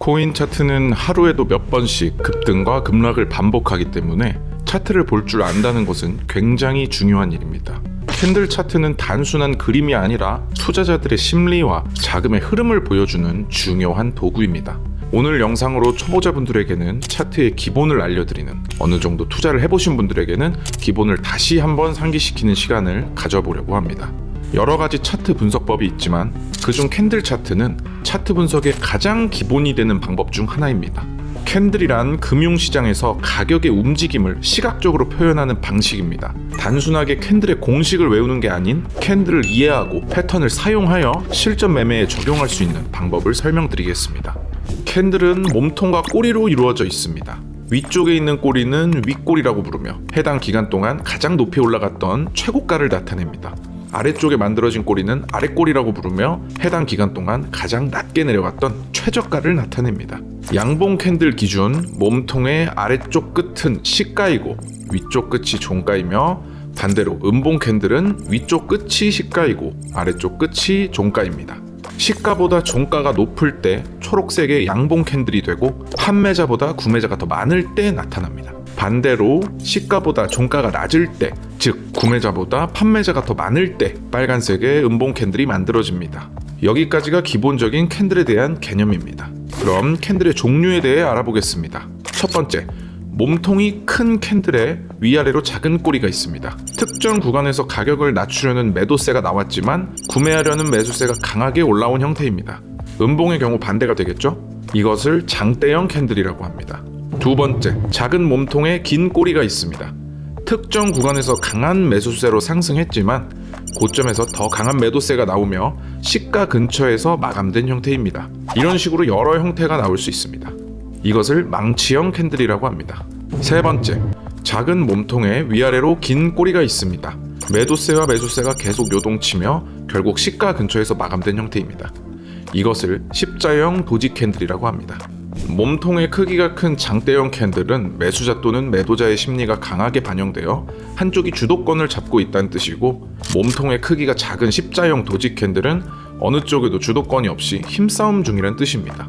코인 차트는 하루에도 몇 번씩 급등과 급락을 반복하기 때문에 차트를 볼 줄 안다는 것은 굉장히 중요한 일입니다. 캔들 차트는 단순한 그림이 아니라 투자자들의 심리와 자금의 흐름을 보여주는 중요한 도구입니다. 오늘 영상으로 초보자분들에게는 차트의 기본을 알려드리는, 어느 정도 투자를 해보신 분들에게는 기본을 다시 한번 상기시키는 시간을 가져보려고 합니다. 여러 가지 차트 분석법이 있지만 그중 캔들 차트는 차트 분석의 가장 기본이 되는 방법 중 하나입니다. 캔들이란 금융시장에서 가격의 움직임을 시각적으로 표현하는 방식입니다. 단순하게 캔들의 공식을 외우는 게 아닌 캔들을 이해하고 패턴을 사용하여 실전 매매에 적용할 수 있는 방법을 설명드리겠습니다. 캔들은 몸통과 꼬리로 이루어져 있습니다. 위쪽에 있는 꼬리는 윗꼬리라고 부르며 해당 기간 동안 가장 높이 올라갔던 최고가를 나타냅니다. 아래쪽에 만들어진 꼬리는 아랫꼬리라고 부르며 해당 기간 동안 가장 낮게 내려갔던 최저가를 나타냅니다. 양봉 캔들 기준 몸통의 아래쪽 끝은 시가이고 위쪽 끝이 종가이며, 반대로 음봉 캔들은 위쪽 끝이 시가이고 아래쪽 끝이 종가입니다. 시가보다 종가가 높을 때 초록색의 양봉 캔들이 되고 판매자보다 구매자가 더 많을 때 나타납니다. 반대로 시가보다 종가가 낮을 때, 즉 구매자보다 판매자가 더 많을 때 빨간색의 음봉 캔들이 만들어집니다. 여기까지가 기본적인 캔들에 대한 개념입니다. 그럼 캔들의 종류에 대해 알아보겠습니다. 첫 번째, 몸통이 큰 캔들에 위아래로 작은 꼬리가 있습니다. 특정 구간에서 가격을 낮추려는 매도세가 나왔지만 구매하려는 매수세가 강하게 올라온 형태입니다. 음봉의 경우 반대가 되겠죠? 이것을 장대형 캔들이라고 합니다. 두 번째, 작은 몸통에 긴 꼬리가 있습니다. 특정 구간에서 강한 매수세로 상승했지만 고점에서 더 강한 매도세가 나오며 시가 근처에서 마감된 형태입니다. 이런 식으로 여러 형태가 나올 수 있습니다. 이것을 망치형 캔들이라고 합니다. 세 번째, 작은 몸통에 위아래로 긴 꼬리가 있습니다. 매도세와 매수세가 계속 요동치며 결국 시가 근처에서 마감된 형태입니다. 이것을 십자형 도지 캔들이라고 합니다. 몸통의 크기가 큰 장대형 캔들은 매수자 또는 매도자의 심리가 강하게 반영되어 한쪽이 주도권을 잡고 있다는 뜻이고, 몸통의 크기가 작은 십자형 도지 캔들은 어느 쪽에도 주도권이 없이 힘싸움 중이라는 뜻입니다.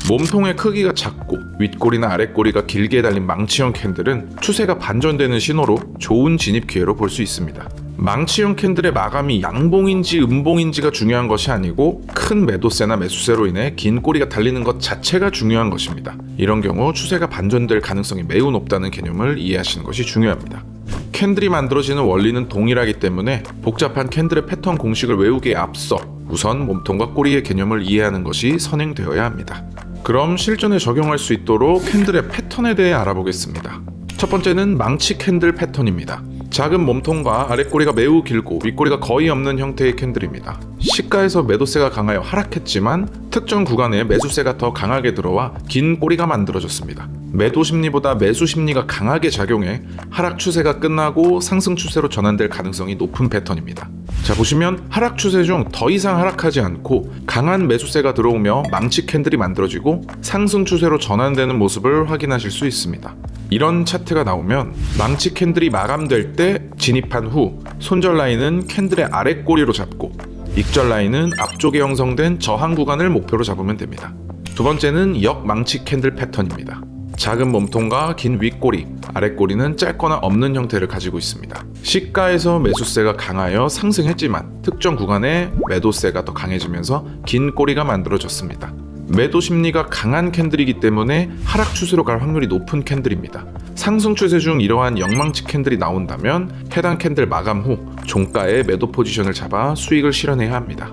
몸통의 크기가 작고 윗꼬리나 아랫꼬리가 길게 달린 망치형 캔들은 추세가 반전되는 신호로 좋은 진입 기회로 볼 수 있습니다. 망치형 캔들의 마감이 양봉인지 음봉인지가 중요한 것이 아니고 큰 매도세나 매수세로 인해 긴 꼬리가 달리는 것 자체가 중요한 것입니다. 이런 경우 추세가 반전될 가능성이 매우 높다는 개념을 이해하시는 것이 중요합니다. 캔들이 만들어지는 원리는 동일하기 때문에 복잡한 캔들의 패턴 공식을 외우기에 앞서 우선 몸통과 꼬리의 개념을 이해하는 것이 선행되어야 합니다. 그럼 실전에 적용할 수 있도록 캔들의 패턴에 대해 알아보겠습니다. 첫 번째는 망치 캔들 패턴입니다. 작은 몸통과 아랫꼬리가 매우 길고 윗꼬리가 거의 없는 형태의 캔들입니다. 시가에서 매도세가 강하여 하락했지만 특정 구간에 매수세가 더 강하게 들어와 긴 꼬리가 만들어졌습니다. 매도 심리보다 매수 심리가 강하게 작용해 하락 추세가 끝나고 상승 추세로 전환될 가능성이 높은 패턴입니다. 자, 보시면 하락 추세 중 더 이상 하락하지 않고 강한 매수세가 들어오며 망치 캔들이 만들어지고 상승 추세로 전환되는 모습을 확인하실 수 있습니다. 이런 차트가 나오면 망치 캔들이 마감될 때 진입한 후 손절 라인은 캔들의 아랫꼬리로 잡고 익절 라인은 앞쪽에 형성된 저항 구간을 목표로 잡으면 됩니다. 두 번째는 역망치 캔들 패턴입니다. 작은 몸통과 긴 윗꼬리, 아랫꼬리는 짧거나 없는 형태를 가지고 있습니다. 시가에서 매수세가 강하여 상승했지만 특정 구간에 매도세가 더 강해지면서 긴 꼬리가 만들어졌습니다. 매도 심리가 강한 캔들이기 때문에 하락 추세로 갈 확률이 높은 캔들입니다. 상승 추세 중 이러한 역망치 캔들이 나온다면 해당 캔들 마감 후 종가에 매도 포지션을 잡아 수익을 실현해야 합니다.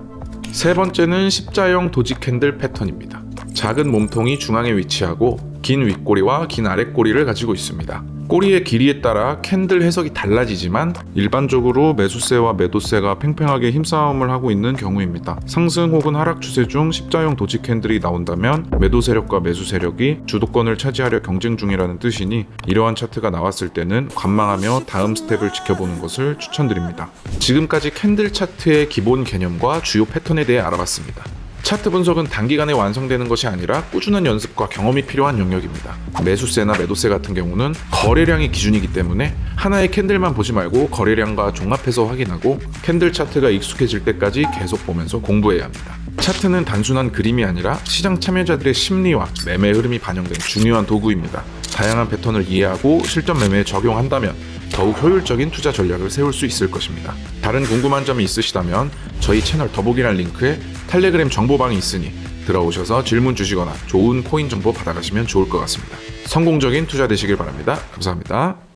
세 번째는 십자형 도지 캔들 패턴입니다. 작은 몸통이 중앙에 위치하고 긴 윗꼬리와 긴 아랫꼬리를 가지고 있습니다. 꼬리의 길이에 따라 캔들 해석이 달라지지만 일반적으로 매수세와 매도세가 팽팽하게 힘싸움을 하고 있는 경우입니다. 상승 혹은 하락 추세 중 십자형 도지 캔들이 나온다면 매도 세력과 매수 세력이 주도권을 차지하려 경쟁 중이라는 뜻이니 이러한 차트가 나왔을 때는 관망하며 다음 스텝을 지켜보는 것을 추천드립니다. 지금까지 캔들 차트의 기본 개념과 주요 패턴에 대해 알아봤습니다. 차트 분석은 단기간에 완성되는 것이 아니라 꾸준한 연습과 경험이 필요한 영역입니다. 매수세나 매도세 같은 경우는 거래량이 기준이기 때문에 하나의 캔들만 보지 말고 거래량과 종합해서 확인하고 캔들 차트가 익숙해질 때까지 계속 보면서 공부해야 합니다. 차트는 단순한 그림이 아니라 시장 참여자들의 심리와 매매 흐름이 반영된 중요한 도구입니다. 다양한 패턴을 이해하고 실전 매매에 적용한다면 더욱 효율적인 투자 전략을 세울 수 있을 것입니다. 다른 궁금한 점이 있으시다면 저희 채널 더보기란 링크에 텔레그램 정보방이 있으니 들어오셔서 질문 주시거나 좋은 코인 정보 받아가시면 좋을 것 같습니다. 성공적인 투자 되시길 바랍니다. 감사합니다.